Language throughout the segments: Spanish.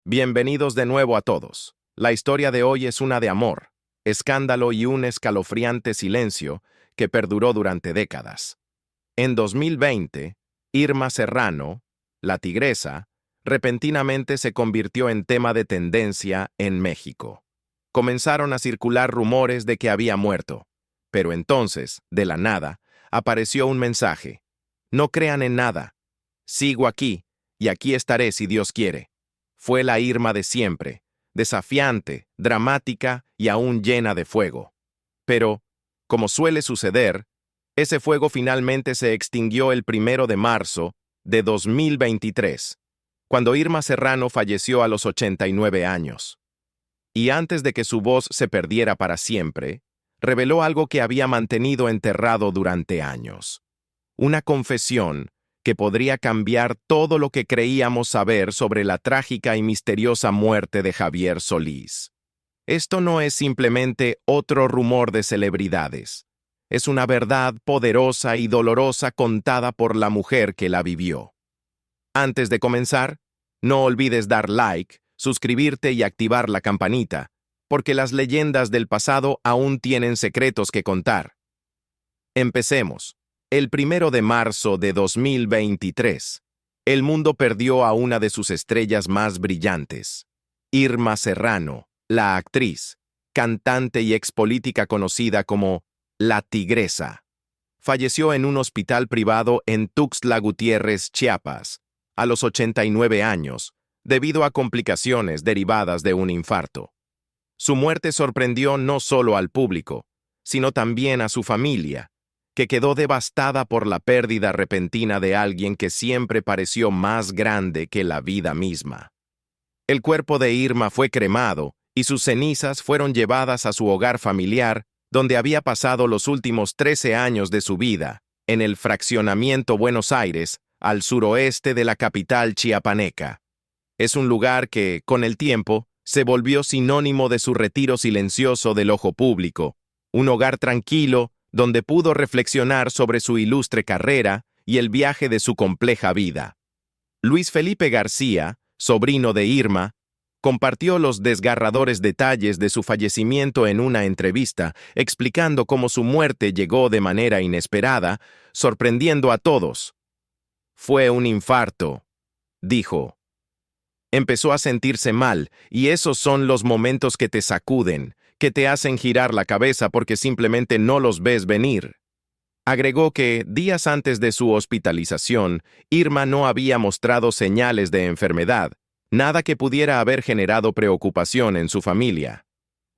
Bienvenidos de nuevo a todos. La historia de hoy es una de amor, escándalo y un escalofriante silencio que perduró durante décadas. En 2020, Irma Serrano, la tigresa, repentinamente se convirtió en tema de tendencia en México. Comenzaron a circular rumores de que había muerto, pero entonces, de la nada, apareció un mensaje. No crean en nada. Sigo aquí, y aquí estaré si Dios quiere. Fue la Irma de siempre, desafiante, dramática y aún llena de fuego. Pero, como suele suceder, ese fuego finalmente se extinguió el 1 de marzo de 2023, cuando Irma Serrano falleció a los 89 años. Y antes de que su voz se perdiera para siempre, reveló algo que había mantenido enterrado durante años. Una confesión que podría cambiar todo lo que creíamos saber sobre la trágica y misteriosa muerte de Javier Solís. Esto no es simplemente otro rumor de celebridades. Es una verdad poderosa y dolorosa contada por la mujer que la vivió. Antes de comenzar, no olvides dar like, suscribirte y activar la campanita, porque las leyendas del pasado aún tienen secretos que contar. Empecemos. El 1 de marzo de 2023, el mundo perdió a una de sus estrellas más brillantes. Irma Serrano, la actriz, cantante y expolítica conocida como La Tigresa, falleció en un hospital privado en Tuxtla Gutiérrez, Chiapas, a los 89 años, debido a complicaciones derivadas de un infarto. Su muerte sorprendió no solo al público, sino también a su familia, que quedó devastada por la pérdida repentina de alguien que siempre pareció más grande que la vida misma. El cuerpo de Irma fue cremado y sus cenizas fueron llevadas a su hogar familiar, donde había pasado los últimos 13 años de su vida, en el fraccionamiento Buenos Aires, al suroeste de la capital chiapaneca. Es un lugar que, con el tiempo, se volvió sinónimo de su retiro silencioso del ojo público, un hogar tranquilo, donde pudo reflexionar sobre su ilustre carrera y el viaje de su compleja vida. Luis Felipe García, sobrino de Irma, compartió los desgarradores detalles de su fallecimiento en una entrevista, explicando cómo su muerte llegó de manera inesperada, sorprendiendo a todos. Fue un infarto, dijo. Empezó a sentirse mal, y esos son los momentos que te sacuden, que te hacen girar la cabeza porque simplemente no los ves venir. Agregó que, días antes de su hospitalización, Irma no había mostrado señales de enfermedad, nada que pudiera haber generado preocupación en su familia.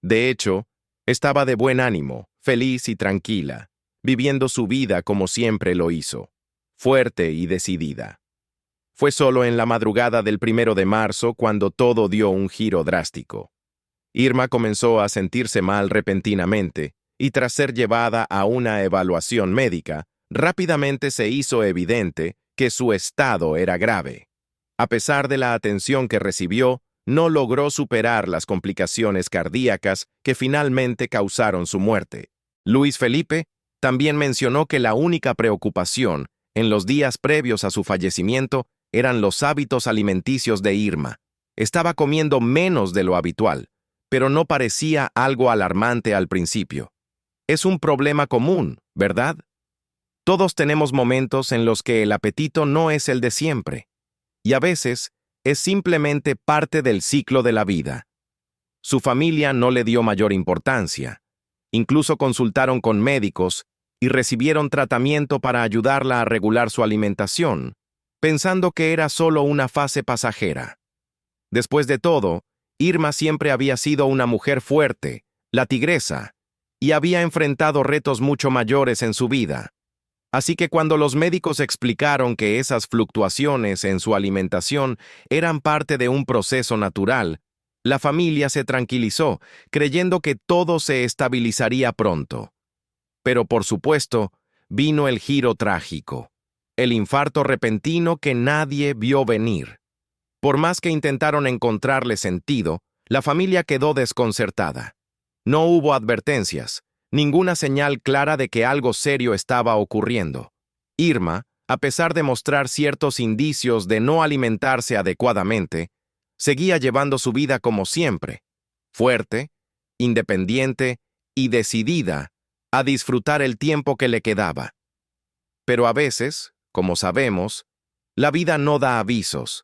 De hecho, estaba de buen ánimo, feliz y tranquila, viviendo su vida como siempre lo hizo, fuerte y decidida. Fue solo en la madrugada del 1 de marzo cuando todo dio un giro drástico. Irma comenzó a sentirse mal repentinamente, y tras ser llevada a una evaluación médica, rápidamente se hizo evidente que su estado era grave. A pesar de la atención que recibió, no logró superar las complicaciones cardíacas que finalmente causaron su muerte. Luis Felipe también mencionó que la única preocupación en los días previos a su fallecimiento eran los hábitos alimenticios de Irma. Estaba comiendo menos de lo habitual, pero no parecía algo alarmante al principio. Es un problema común, ¿verdad? Todos tenemos momentos en los que el apetito no es el de siempre, y a veces es simplemente parte del ciclo de la vida. Su familia no le dio mayor importancia. Incluso consultaron con médicos y recibieron tratamiento para ayudarla a regular su alimentación, pensando que era solo una fase pasajera. Después de todo, Irma siempre había sido una mujer fuerte, la tigresa, y había enfrentado retos mucho mayores en su vida. Así que cuando los médicos explicaron que esas fluctuaciones en su alimentación eran parte de un proceso natural, la familia se tranquilizó, creyendo que todo se estabilizaría pronto. Pero por supuesto, vino el giro trágico, el infarto repentino que nadie vio venir. Por más que intentaron encontrarle sentido, la familia quedó desconcertada. No hubo advertencias, ninguna señal clara de que algo serio estaba ocurriendo. Irma, a pesar de mostrar ciertos indicios de no alimentarse adecuadamente, Seguía llevando su vida como siempre, fuerte, independiente y decidida a disfrutar el tiempo que le quedaba. Pero a veces, como sabemos, la vida no da avisos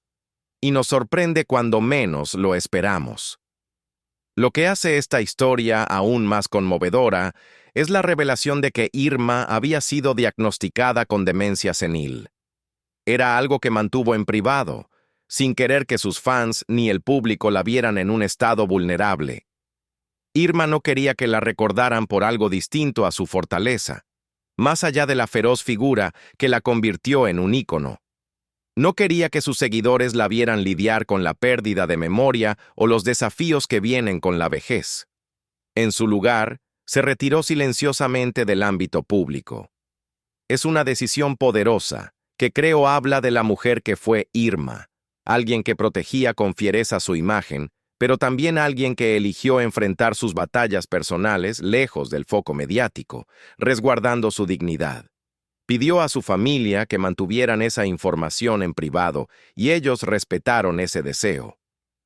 y nos sorprende cuando menos lo esperamos. Lo que hace esta historia aún más conmovedora es la revelación de que Irma había sido diagnosticada con demencia senil. Era algo que mantuvo en privado, sin querer que sus fans ni el público la vieran en un estado vulnerable. Irma no quería que la recordaran por algo distinto a su fortaleza, más allá de la feroz figura que la convirtió en un ícono. No quería que sus seguidores la vieran lidiar con la pérdida de memoria o los desafíos que vienen con la vejez. En su lugar, se retiró silenciosamente del ámbito público. Es una decisión poderosa, que creo habla de la mujer que fue Irma, alguien que protegía con fiereza su imagen, pero también alguien que eligió enfrentar sus batallas personales lejos del foco mediático, resguardando su dignidad. Pidió a su familia que mantuvieran esa información en privado, y ellos respetaron ese deseo.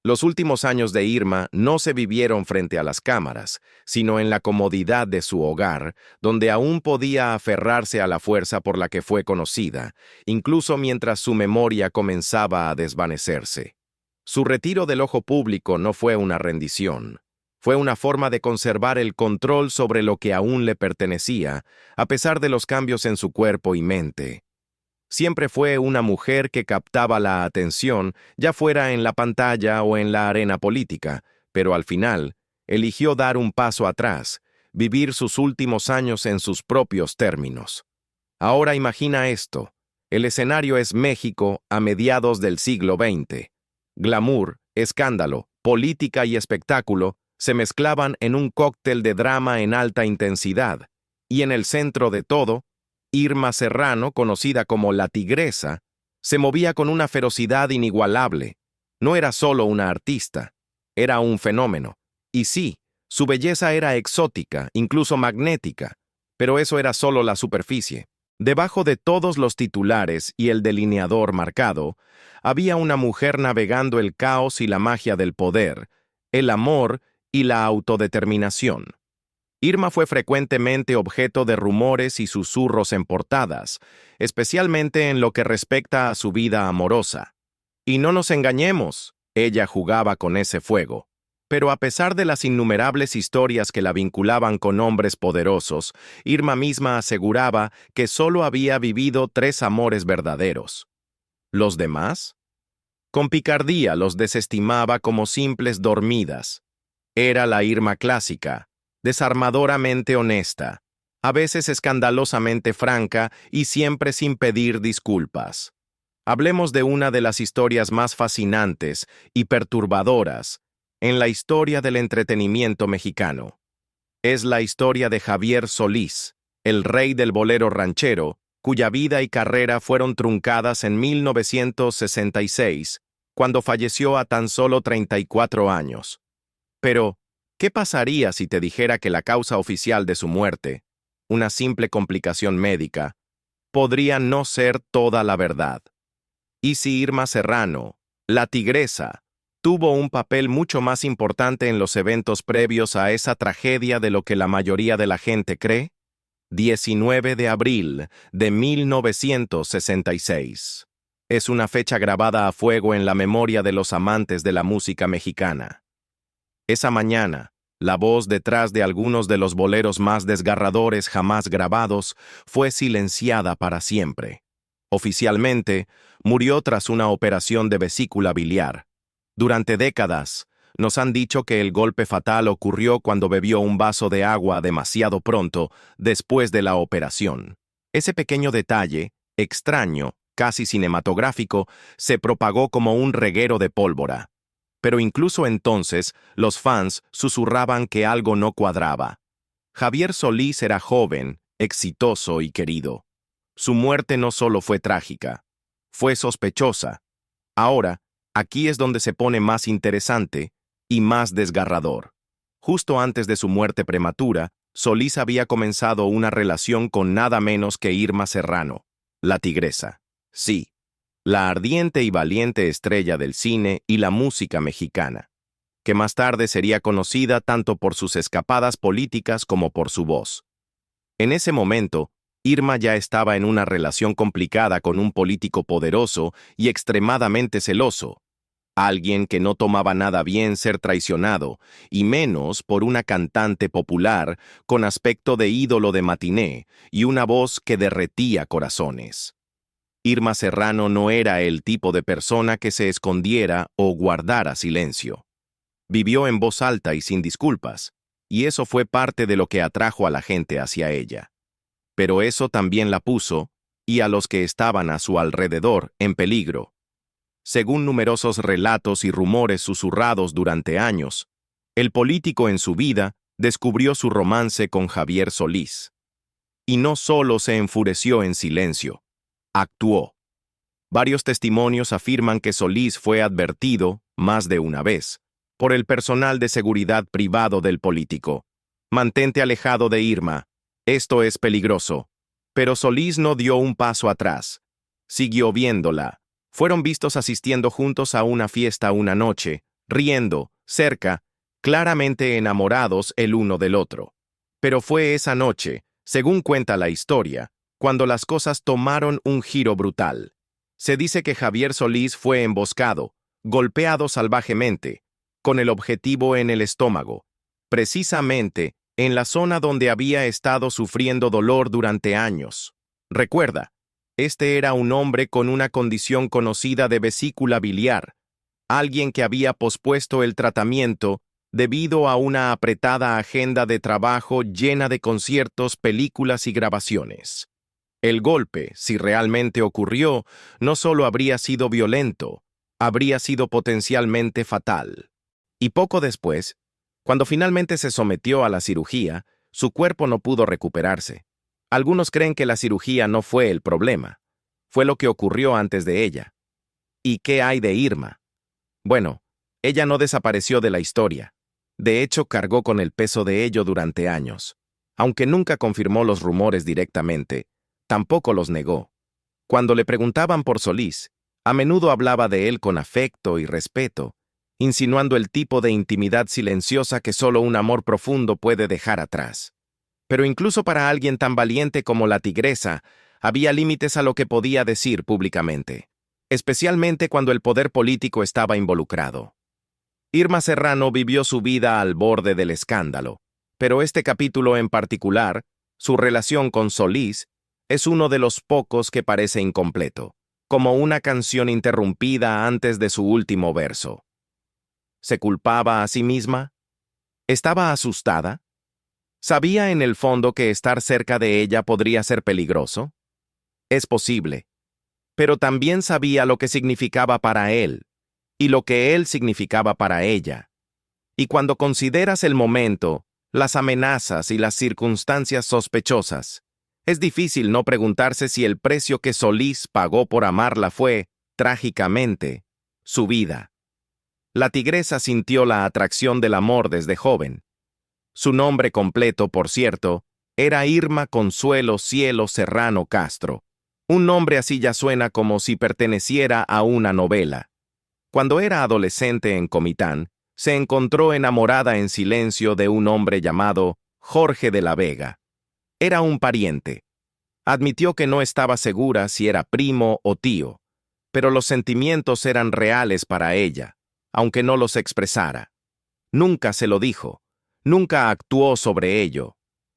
Los últimos años de Irma no se vivieron frente a las cámaras, sino en la comodidad de su hogar, donde aún podía aferrarse a la fuerza por la que fue conocida, incluso mientras su memoria comenzaba a desvanecerse. Su retiro del ojo público no fue una rendición. Fue una forma de conservar el control sobre lo que aún le pertenecía, a pesar de los cambios en su cuerpo y mente. Siempre fue una mujer que captaba la atención, ya fuera en la pantalla o en la arena política, pero al final, eligió dar un paso atrás, vivir sus últimos años en sus propios términos. Ahora imagina esto. El escenario es México a mediados del siglo XX. Glamour, escándalo, política y espectáculo se mezclaban en un cóctel de drama en alta intensidad, y en el centro de todo, Irma Serrano, conocida como la Tigresa, se movía con una ferocidad inigualable. No era solo una artista, era un fenómeno. Y sí, su belleza era exótica, incluso magnética, pero eso era solo la superficie. Debajo de todos los titulares y el delineador marcado, había una mujer navegando el caos y la magia del poder, el amor y la autodeterminación. Irma fue frecuentemente objeto de rumores y susurros en portadas, especialmente en lo que respecta a su vida amorosa. Y no nos engañemos, ella jugaba con ese fuego. Pero a pesar de las innumerables historias que la vinculaban con hombres poderosos, Irma misma aseguraba que solo había vivido 3 amores verdaderos. ¿Los demás? Con picardía los desestimaba como simples dormidas. Era la Irma clásica, desarmadoramente honesta, a veces escandalosamente franca y siempre sin pedir disculpas. Hablemos de una de las historias más fascinantes y perturbadoras en la historia del entretenimiento mexicano. Es la historia de Javier Solís, el rey del bolero ranchero, cuya vida y carrera fueron truncadas en 1966, cuando falleció a tan solo 34 años. Pero, ¿qué pasaría si te dijera que la causa oficial de su muerte, una simple complicación médica, podría no ser toda la verdad? ¿Y si Irma Serrano, la Tigresa, tuvo un papel mucho más importante en los eventos previos a esa tragedia de lo que la mayoría de la gente cree? 19 de abril de 1966. Es una fecha grabada a fuego en la memoria de los amantes de la música mexicana. Esa mañana, la voz detrás de algunos de los boleros más desgarradores jamás grabados fue silenciada para siempre. Oficialmente, murió tras una operación de vesícula biliar. Durante décadas, nos han dicho que el golpe fatal ocurrió cuando bebió un vaso de agua demasiado pronto después de la operación. Ese pequeño detalle, extraño, casi cinematográfico, se propagó como un reguero de pólvora. Pero incluso entonces, los fans susurraban que algo no cuadraba. Javier Solís era joven, exitoso y querido. Su muerte no solo fue trágica, fue sospechosa. Ahora, aquí es donde se pone más interesante y más desgarrador. Justo antes de su muerte prematura, Solís había comenzado una relación con nada menos que Irma Serrano, la Tigresa. Sí, la ardiente y valiente estrella del cine y la música mexicana, que más tarde sería conocida tanto por sus escapadas políticas como por su voz. En ese momento, Irma ya estaba en una relación complicada con un político poderoso y extremadamente celoso, alguien que no tomaba nada bien ser traicionado, y menos por una cantante popular con aspecto de ídolo de matiné y una voz que derretía corazones. Irma Serrano no era el tipo de persona que se escondiera o guardara silencio. Vivió en voz alta y sin disculpas, y eso fue parte de lo que atrajo a la gente hacia ella. Pero eso también la puso, y a los que estaban a su alrededor, en peligro. Según numerosos relatos y rumores susurrados durante años, el político en su vida descubrió su romance con Javier Solís. Y no solo se enfureció en silencio, actuó. Varios testimonios afirman que Solís fue advertido, más de una vez, por el personal de seguridad privado del político. Mantente alejado de Irma, esto es peligroso. Pero Solís no dio un paso atrás. Siguió viéndola. Fueron vistos asistiendo juntos a una fiesta una noche, riendo, cerca, claramente enamorados el uno del otro. Pero fue esa noche, según cuenta la historia, cuando las cosas tomaron un giro brutal. Se dice que Javier Solís fue emboscado, golpeado salvajemente, con el objetivo en el estómago, precisamente en la zona donde había estado sufriendo dolor durante años. Recuerda, este era un hombre con una condición conocida de vesícula biliar, alguien que había pospuesto el tratamiento debido a una apretada agenda de trabajo llena de conciertos, películas y grabaciones. El golpe, si realmente ocurrió, no solo habría sido violento, habría sido potencialmente fatal. Y poco después, cuando finalmente se sometió a la cirugía, su cuerpo no pudo recuperarse. Algunos creen que la cirugía no fue el problema, fue lo que ocurrió antes de ella. ¿Y qué hay de Irma? Bueno, ella no desapareció de la historia. De hecho, cargó con el peso de ello durante años. Aunque nunca confirmó los rumores directamente, tampoco los negó. Cuando le preguntaban por Solís, a menudo hablaba de él con afecto y respeto, insinuando el tipo de intimidad silenciosa que solo un amor profundo puede dejar atrás. Pero incluso para alguien tan valiente como la tigresa, había límites a lo que podía decir públicamente, especialmente cuando el poder político estaba involucrado. Irma Serrano vivió su vida al borde del escándalo, pero este capítulo en particular, su relación con Solís, es uno de los pocos que parece incompleto, como una canción interrumpida antes de su último verso. ¿Se culpaba a sí misma? ¿Estaba asustada? ¿Sabía en el fondo que estar cerca de ella podría ser peligroso? Es posible, pero también sabía lo que significaba para él, y lo que él significaba para ella. Y cuando consideras el momento, las amenazas y las circunstancias sospechosas, es difícil no preguntarse si el precio que Solís pagó por amarla fue, trágicamente, su vida. La tigresa sintió la atracción del amor desde joven. Su nombre completo, por cierto, era Irma Consuelo Cielo Serrano Castro. Un nombre así ya suena como si perteneciera a una novela. Cuando era adolescente en Comitán, se encontró enamorada en silencio de un hombre llamado Jorge de la Vega. Era un pariente. Admitió que no estaba segura si era primo o tío, pero los sentimientos eran reales para ella, aunque no los expresara. Nunca se lo dijo, nunca actuó sobre ello.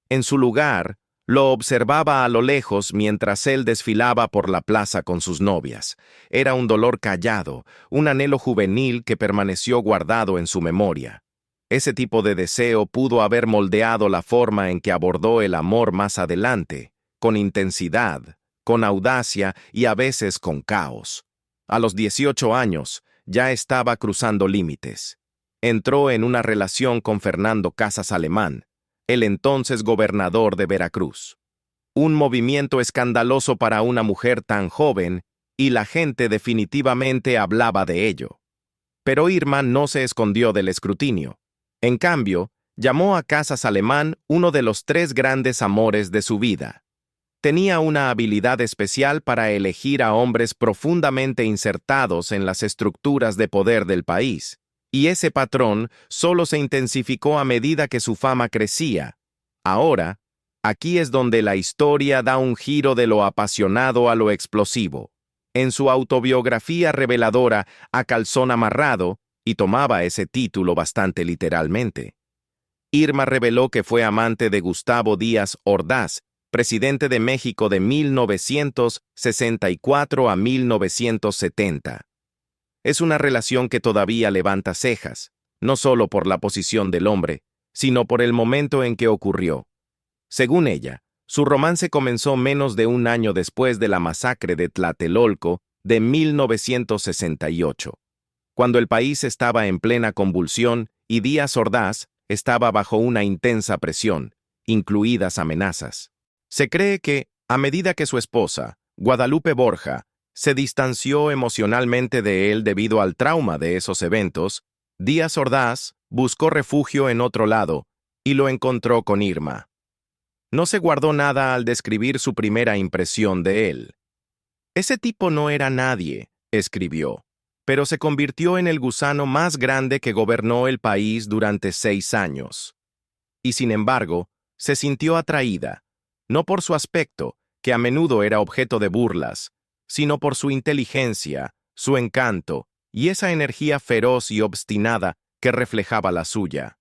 En su lugar, lo observaba a lo lejos mientras él desfilaba por la plaza con sus novias. Era un dolor callado, un anhelo juvenil que permaneció guardado en su memoria. Ese tipo de deseo pudo haber moldeado la forma en que abordó el amor más adelante, con intensidad, con audacia y a veces con caos. A los 18 años, ya estaba cruzando límites. Entró en una relación con Fernando Casas Alemán, el entonces gobernador de Veracruz. Un movimiento escandaloso para una mujer tan joven, y la gente definitivamente hablaba de ello. Pero Irma no se escondió del escrutinio. En cambio, llamó a Casas Alemán uno de los 3 grandes amores de su vida. Tenía una habilidad especial para elegir a hombres profundamente insertados en las estructuras de poder del país, y ese patrón solo se intensificó a medida que su fama crecía. Ahora, aquí es donde la historia da un giro de lo apasionado a lo explosivo. En su autobiografía reveladora A Calzón Amarrado, y tomaba ese título bastante literalmente, Irma reveló que fue amante de Gustavo Díaz Ordaz, presidente de México de 1964 a 1970. Es una relación que todavía levanta cejas, no solo por la posición del hombre, sino por el momento en que ocurrió. Según ella, su romance comenzó menos de un año después de la masacre de Tlatelolco de 1968, cuando el país estaba en plena convulsión y Díaz Ordaz estaba bajo una intensa presión, incluidas amenazas. Se cree que, a medida que su esposa, Guadalupe Borja, se distanció emocionalmente de él debido al trauma de esos eventos, Díaz Ordaz buscó refugio en otro lado y lo encontró con Irma. No se guardó nada al describir su primera impresión de él. Ese tipo no era nadie, escribió, pero se convirtió en el gusano más grande que gobernó el país durante 6 años. Y sin embargo, se sintió atraída, no por su aspecto, que a menudo era objeto de burlas, sino por su inteligencia, su encanto y esa energía feroz y obstinada que reflejaba la suya.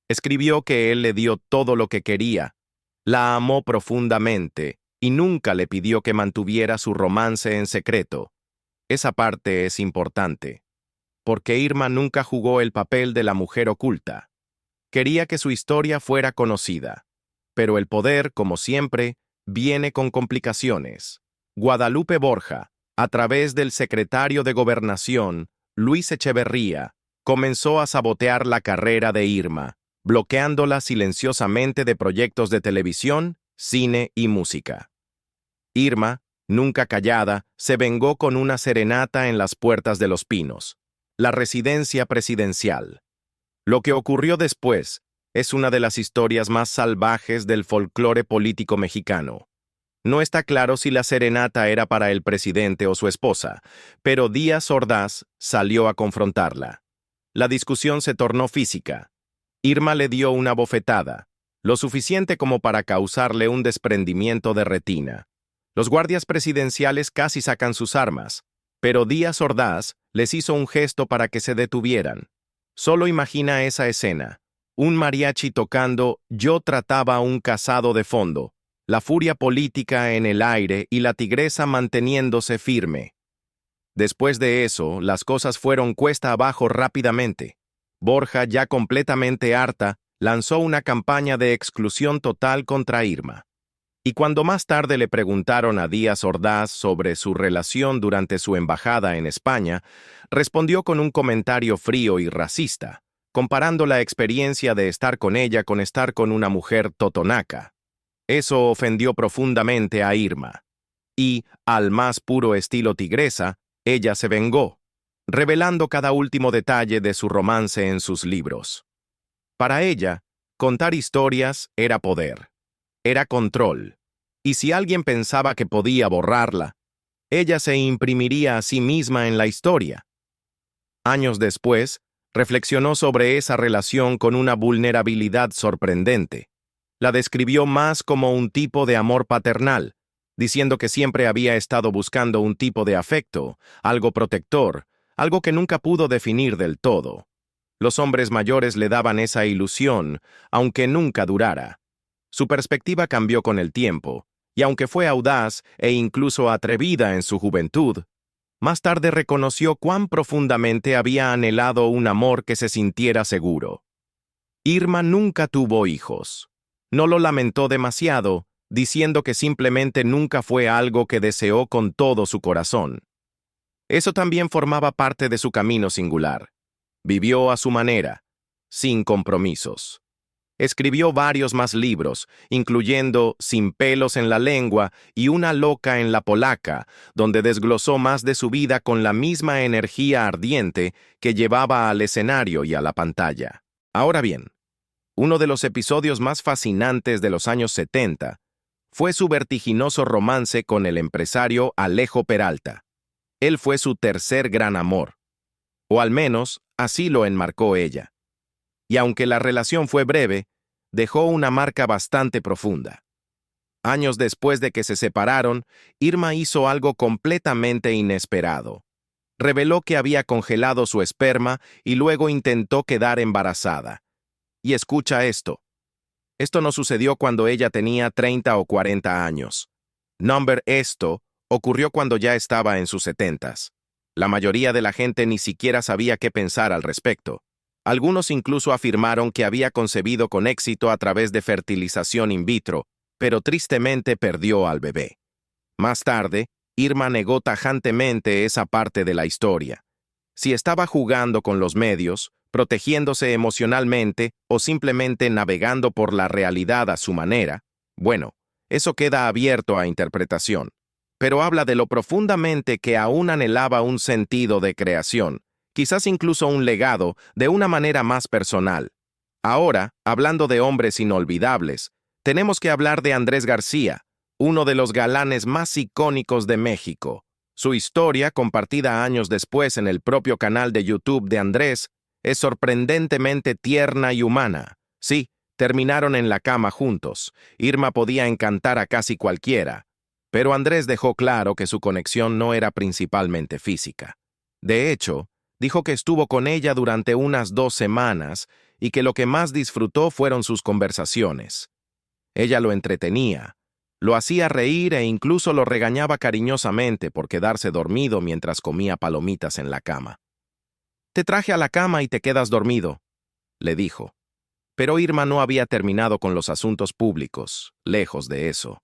Escribió que él le dio todo lo que quería, la amó profundamente y nunca le pidió que mantuviera su romance en secreto. Esa parte es importante, porque Irma nunca jugó el papel de la mujer oculta. Quería que su historia fuera conocida, pero el poder, como siempre, viene con complicaciones. Guadalupe Borja, a través del secretario de Gobernación, Luis Echeverría, comenzó a sabotear la carrera de Irma, bloqueándola silenciosamente de proyectos de televisión, cine y música. Irma, nunca callada, se vengó con una serenata en las Puertas de los Pinos, la residencia presidencial. Lo que ocurrió después es una de las historias más salvajes del folclore político mexicano. No está claro si la serenata era para el presidente o su esposa, pero Díaz Ordaz salió a confrontarla. La discusión se tornó física. Irma le dio una bofetada, lo suficiente como para causarle un desprendimiento de retina. Los guardias presidenciales casi sacan sus armas, pero Díaz Ordaz les hizo un gesto para que se detuvieran. Solo imagina esa escena, un mariachi tocando Yo trataba a un casado de fondo, la furia política en el aire y la tigresa manteniéndose firme. Después de eso, las cosas fueron cuesta abajo rápidamente. Borja, ya completamente harta, lanzó una campaña de exclusión total contra Irma. Y cuando más tarde le preguntaron a Díaz Ordaz sobre su relación durante su embajada en España, respondió con un comentario frío y racista, comparando la experiencia de estar con ella con estar con una mujer totonaca. Eso ofendió profundamente a Irma. Y, al más puro estilo tigresa, ella se vengó, revelando cada último detalle de su romance en sus libros. Para ella, contar historias era poder, era control. Y si alguien pensaba que podía borrarla, ella se imprimiría a sí misma en la historia. Años después, reflexionó sobre esa relación con una vulnerabilidad sorprendente. La describió más como un tipo de amor paternal, diciendo que siempre había estado buscando un tipo de afecto, algo protector, algo que nunca pudo definir del todo. Los hombres mayores le daban esa ilusión, aunque nunca durara. Su perspectiva cambió con el tiempo, y aunque fue audaz e incluso atrevida en su juventud, más tarde reconoció cuán profundamente había anhelado un amor que se sintiera seguro. Irma nunca tuvo hijos. No lo lamentó demasiado, diciendo que simplemente nunca fue algo que deseó con todo su corazón. Eso también formaba parte de su camino singular. Vivió a su manera, sin compromisos. Escribió varios más libros, incluyendo Sin pelos en la lengua y Una loca en la polaca, donde desglosó más de su vida con la misma energía ardiente que llevaba al escenario y a la pantalla. Ahora bien, uno de los episodios más fascinantes de los años 70 fue su vertiginoso romance con el empresario Alejo Peralta. Él fue su tercer gran amor, o al menos así lo enmarcó ella. Y aunque la relación fue breve, dejó una marca bastante profunda. Años después de que se separaron, Irma hizo algo completamente inesperado. Reveló que había congelado su esperma y luego intentó quedar embarazada. Y escucha esto. Esto no sucedió cuando ella tenía 30 o 40 años. Esto ocurrió cuando ya estaba en sus 70s. La mayoría de la gente ni siquiera sabía qué pensar al respecto. Algunos incluso afirmaron que había concebido con éxito a través de fertilización in vitro, pero tristemente perdió al bebé. Más tarde, Irma negó tajantemente esa parte de la historia. Si estaba jugando con los medios, protegiéndose emocionalmente o simplemente navegando por la realidad a su manera, bueno, eso queda abierto a interpretación. Pero habla de lo profundamente que aún anhelaba un sentido de creación, quizás incluso un legado, de una manera más personal. Ahora, hablando de hombres inolvidables, tenemos que hablar de Andrés García, uno de los galanes más icónicos de México. Su historia, compartida años después en el propio canal de YouTube de Andrés, es sorprendentemente tierna y humana. Sí, terminaron en la cama juntos. Irma podía encantar a casi cualquiera. Pero Andrés dejó claro que su conexión no era principalmente física. De hecho, dijo que estuvo con ella durante unas 2 semanas y que lo que más disfrutó fueron sus conversaciones. Ella lo entretenía, lo hacía reír e incluso lo regañaba cariñosamente por quedarse dormido mientras comía palomitas en la cama. «Te traje a la cama y te quedas dormido», le dijo. Pero Irma no había terminado con los asuntos públicos, lejos de eso.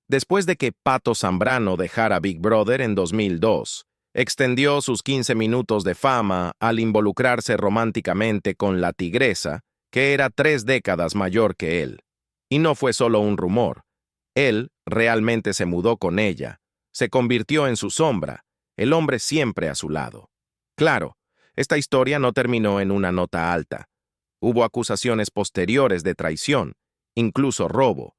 Después de que Pato Zambrano dejara Big Brother en 2002, extendió sus 15 minutos de fama al involucrarse románticamente con la tigresa, que era 3 décadas mayor que él. Y no fue solo un rumor. Él realmente se mudó con ella, se convirtió en su sombra, el hombre siempre a su lado. Claro, esta historia no terminó en una nota alta. Hubo acusaciones posteriores de traición, incluso robo.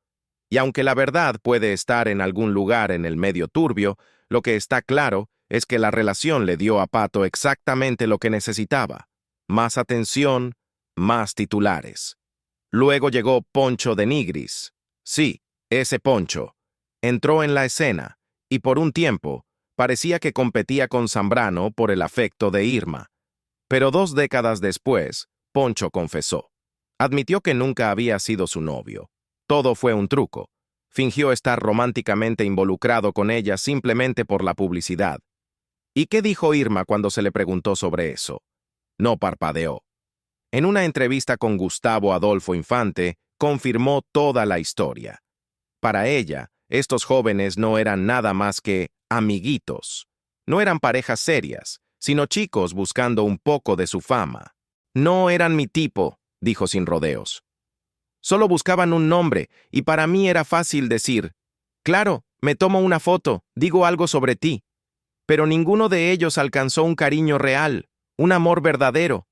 Y aunque la verdad puede estar en algún lugar en el medio turbio, lo que está claro es que la relación le dio a Pato exactamente lo que necesitaba: más atención, más titulares. Luego llegó Poncho de Nigris. Sí, ese Poncho. Entró en la escena, y por un tiempo parecía que competía con Zambrano por el afecto de Irma. Pero 2 décadas después, Poncho confesó. Admitió que nunca había sido su novio. Todo fue un truco. Fingió estar románticamente involucrado con ella simplemente por la publicidad. ¿Y qué dijo Irma cuando se le preguntó sobre eso? No parpadeó. En una entrevista con Gustavo Adolfo Infante, confirmó toda la historia. Para ella, estos jóvenes no eran nada más que amiguitos. No eran parejas serias, sino chicos buscando un poco de su fama. No eran mi tipo, dijo sin rodeos. Solo buscaban un nombre, y para mí era fácil decir, claro, me tomo una foto, digo algo sobre ti. Pero ninguno de ellos alcanzó un cariño real, un amor verdadero.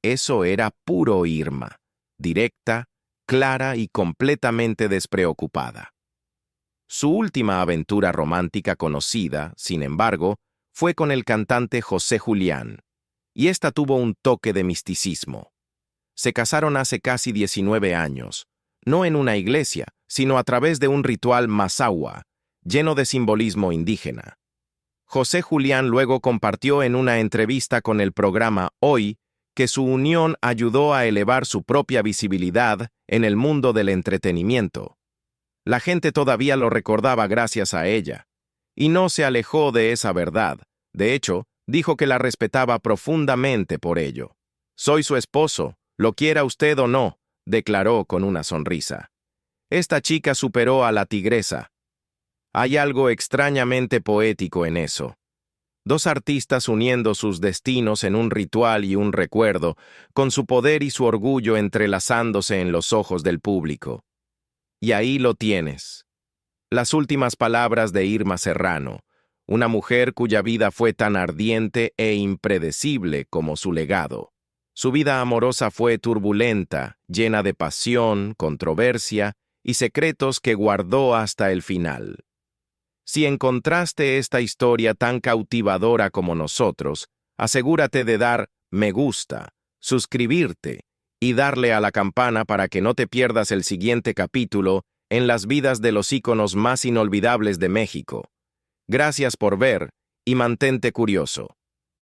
Eso era puro Irma, directa, clara y completamente despreocupada. Su última aventura romántica conocida, sin embargo, fue con el cantante José Julián, y esta tuvo un toque de misticismo. Se casaron hace casi 19 años, no en una iglesia, sino a través de un ritual mazahua, lleno de simbolismo indígena. José Julián luego compartió en una entrevista con el programa Hoy que su unión ayudó a elevar su propia visibilidad en el mundo del entretenimiento. La gente todavía lo recordaba gracias a ella, y no se alejó de esa verdad. De hecho, dijo que la respetaba profundamente por ello. «Soy su esposo, lo quiera usted o no», declaró con una sonrisa. Esta chica superó a la tigresa. Hay algo extrañamente poético en eso. 2 artistas uniendo sus destinos en un ritual y un recuerdo, con su poder y su orgullo entrelazándose en los ojos del público. Y ahí lo tienes. Las últimas palabras de Irma Serrano, una mujer cuya vida fue tan ardiente e impredecible como su legado. Su vida amorosa fue turbulenta, llena de pasión, controversia y secretos que guardó hasta el final. Si encontraste esta historia tan cautivadora como nosotros, asegúrate de dar me gusta, suscribirte y darle a la campana para que no te pierdas el siguiente capítulo en las vidas de los íconos más inolvidables de México. Gracias por ver y mantente curioso.